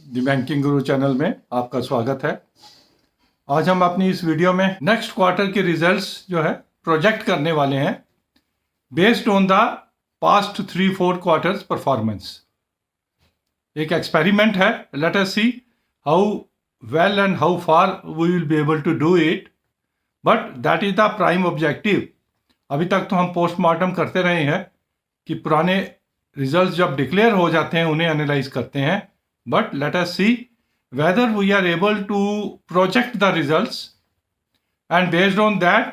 The banking Guru channel में आपका स्वागत है। आज हम अपनी इस वीडियो में नेक्स्ट क्वार्टर के रिजल्ट्स जो है प्रोजेक्ट करने वाले हैं based on the past 3-4 quarters performance. एक एक्सपेरिमेंट है, let us see how well and how far we will be able to do it, but that is the prime objective. अभी तक तो हम पोस्टमार्टम करते रहे हैं कि पुराने रिजल्ट्स जब डिक्लेयर हो जाते हैं उन्हें एनालाइज करते हैं, but let us see whether we are able to project the results and based on that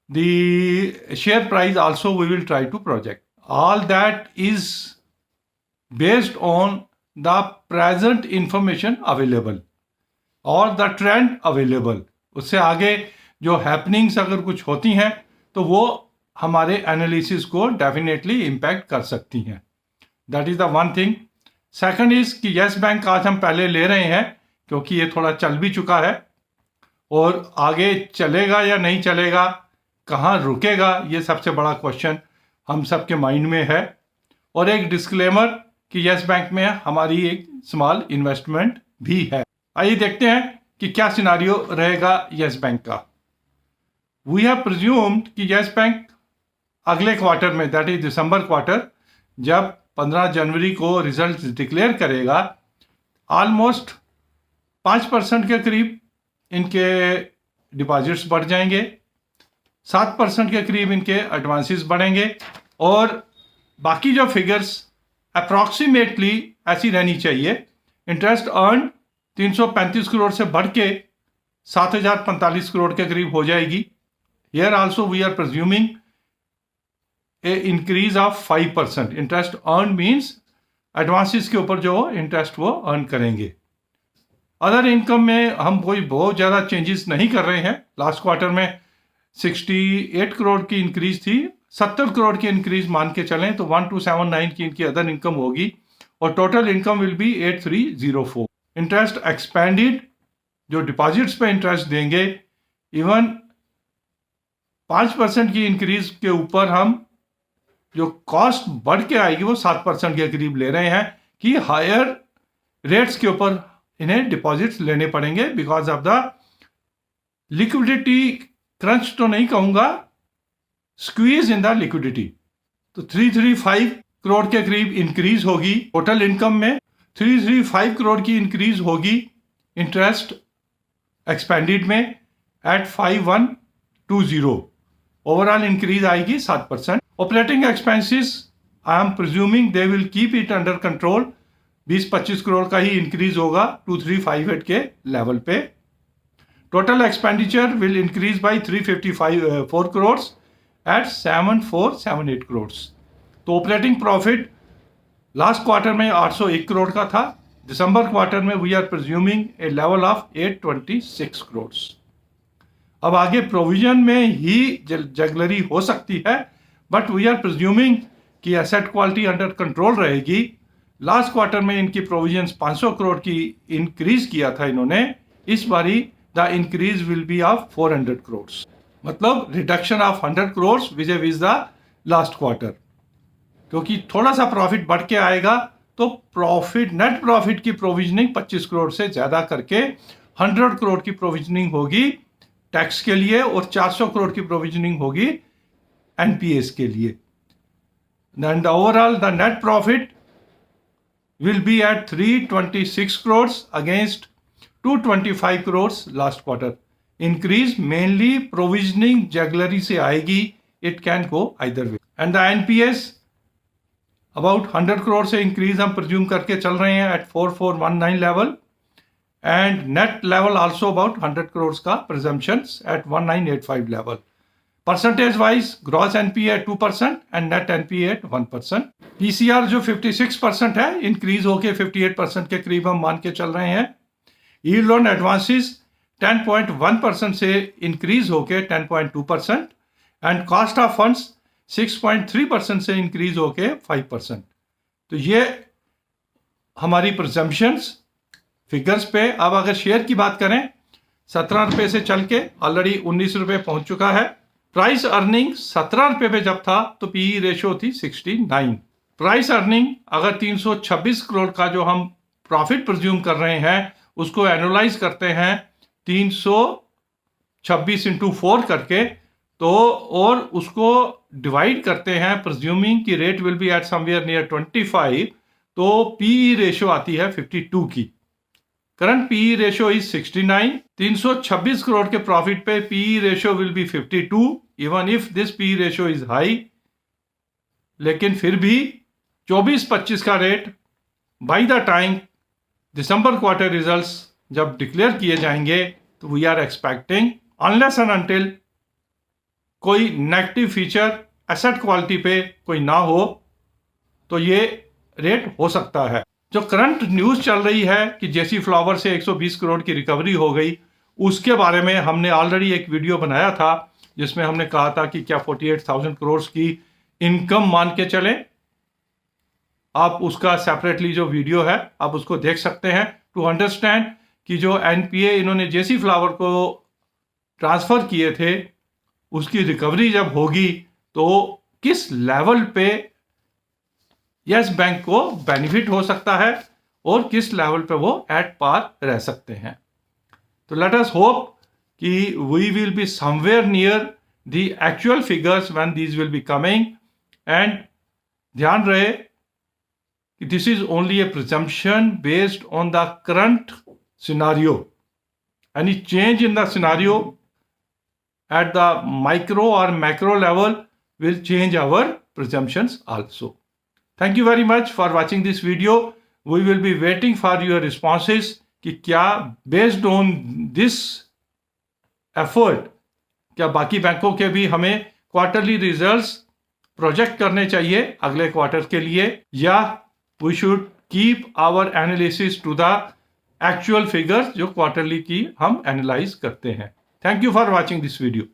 the share price also we will try to project. All that is based on the present information available और the trend available. उससे आगे जो happenings अगर कुछ होती हैं तो वो हमारे एनालिसिस को डेफिनेटली इम्पैक्ट कर सकती हैं। That is the one thing. Second is कि येस बैंक आज हम पहले ले रहे हैं क्योंकि ये थोड़ा चल भी चुका है और आगे चलेगा या नहीं चलेगा, कहाँ रुकेगा, ये सबसे बड़ा क्वेश्चन हम सबके माइंड में है। और एक डिस्क्लेमर कि येस बैंक में हमारी एक स्मॉल इन्वेस्टमेंट भी है। आइए देखते हैं कि क्या सिनारियो रहेगा येस बैंक का। वी हैव प्रिज्यूम्ड कि येस बैंक अगले क्वार्टर में, दैट इज दिसंबर क्वार्टर, जब 15 जनवरी को रिजल्ट डिक्लेयर करेगा, ऑलमोस्ट 5% के करीब इनके डिपॉजिट्स बढ़ जाएंगे, 7% के करीब इनके एडवांसेस बढ़ेंगे और बाकी जो फिगर्स अप्रॉक्सीमेटली ऐसी रहनी चाहिए। इंटरेस्ट अर्न 335 करोड़ से बढ़ के 7045 करोड़ के करीब हो जाएगी। Here also we are presuming a increase of 5%। Interest earn means advances के ऊपर जो इंटरेस्ट वो अर्न करेंगे। अदर इनकम में हम कोई बहुत ज़्यादा चेंजेस नहीं कर रहे हैं। लास्ट क्वार्टर में 68 करोड़ की इंक्रीज थी, 70 करोड़ की इंक्रीज मान के चलें तो 1279 की इनकी अदर इनकम होगी और total income will be 8304। Interest expanded, जो डिपॉजिट्स पे इंटरेस्ट देंगे, इवन 5% की इंक्रीज के ऊपर हम जो कॉस्ट बढ़ के आएगी वो 7% के करीब ले रहे हैं कि हायर रेट्स के ऊपर इन्हें डिपॉजिट्स लेने पड़ेंगे because of the liquidity crunch तो नहीं कहूंगा, स्क्वीज इन द लिक्विडिटी। तो 335 करोड़ के करीब इंक्रीज होगी टोटल इनकम में, 335 करोड़ की इंक्रीज होगी इंटरेस्ट एक्सपेंडेड में एट 5120। ओवरऑल इंक्रीज आएगी 7%। Operating expenses I am presuming they will keep it under control. 20-25 crore का ही इंक्रीज होगा 2358 के लेवल पे। Total expenditure will increase by 354 crore at 7478 crore. तो ऑपरेटिंग प्रॉफिट लास्ट क्वार्टर में 801 करोड़ का था, दिसंबर क्वार्टर में we are presuming a level of 826 crore. अब आगे प्रोविजन में ही जगलरी हो सकती है, बट वी आर प्रिज्यूमिंग कि एसेट क्वालिटी अंडर कंट्रोल रहेगी। लास्ट क्वार्टर में इनकी प्रोविजंस 500 करोड़ की इंक्रीज किया था इन्होंने, इस बारी the increase will be of 400 crore, मतलब reduction of 100 crore with the last quarter. क्योंकि थोड़ा सा प्रॉफिट बढ़ के आएगा तो प्रॉफिट, नेट प्रॉफिट की प्रोविजनिंग 25 करोड़ से ज़्यादा करके 100 करोड़ की प्रोविजनिंग होगी टैक्स के लिए और 400 करोड़ की प्रोविजनिंग होगी एनपीएस के लिए। And overall the net profit will be at 326 crores against 225 crores last quarter. Increase mainly provisioning jugglery से आएगी, it can go either way. And the NPS about 100 crore से increase हम presume करके चल रहे हैं at 4419 level and net level also about 100 crores का presumptions at 1985 level. Percentage wise gross NPA 2% and net NPA 1%। PCR जो 56% है increase होके 58% के करीब हम मान के चल रहे हैं। यील्ड ऑन एडवांसेस 10.1% से इंक्रीज होके 10.2% एंड कॉस्ट ऑफ फंड्स 6.3% से इंक्रीज होके 5%। तो ये हमारी प्रिजम्पशंस फिगर्स पे। अब अगर शेयर की बात करें, 17 रुपये से चल के ऑलरेडी 19 रुपये पहुंच चुका है। प्राइस अर्निंग 17 रुपये पे जब था तो पीई रेशियो थी 69। प्राइस अर्निंग अगर 326 करोड़ का जो हम प्रॉफिट प्रज्यूम कर रहे हैं उसको एनुलाइज करते हैं 326 इंटू 4 करके, तो और उसको डिवाइड करते हैं प्रज्यूमिंग की rate will be at somewhere near 25, तो पीई रेशियो आती है 52 की। Current PE ratio is 69। 326 crore के प्रॉफिट पे PE ratio will be 52 even if this PE ratio is high, लेकिन फिर भी 24-25 का रेट बाय द टाइम दिसंबर क्वार्टर रिजल्ट्स जब डिक्लेयर किए जाएंगे तो we are expecting, unless and until कोई नेगेटिव फीचर एसेट क्वालिटी पे कोई ना हो, तो ये रेट हो सकता है। जो करंट न्यूज़ चल रही है कि जेसी फ्लावर से 120 करोड़ की रिकवरी हो गई, उसके बारे में हमने ऑलरेडी एक वीडियो बनाया था जिसमें हमने कहा था कि क्या 48,000 करोड़ की इनकम मान के चलें। आप उसका सेपरेटली जो वीडियो है आप उसको देख सकते हैं टू अंडरस्टैंड कि जो एनपीए इन्होंने जेसी फ्लावर को ट्रांसफ़र किए थे उसकी रिकवरी जब होगी तो किस लेवल पे यस बैंक को बेनिफिट हो सकता है और किस लेवल पे वो एट पार रह सकते हैं। तो लेट अस होप कि we will be somewhere near the actual figures when these will be coming, and ध्यान रहे कि this is only a presumption based on the current scenario. Any change in the scenario at the micro or macro level will change our presumptions also. Thank you very much for watching this video. We will be waiting for your responses कि क्या based on this effort क्या बाकी बैंकों के भी हमें quarterly results project करने चाहिए अगले क्वार्टर के लिए, या we should keep our analysis to the actual figures जो क्वार्टरली की हम एनालाइज करते हैं। Thank you for watching this video.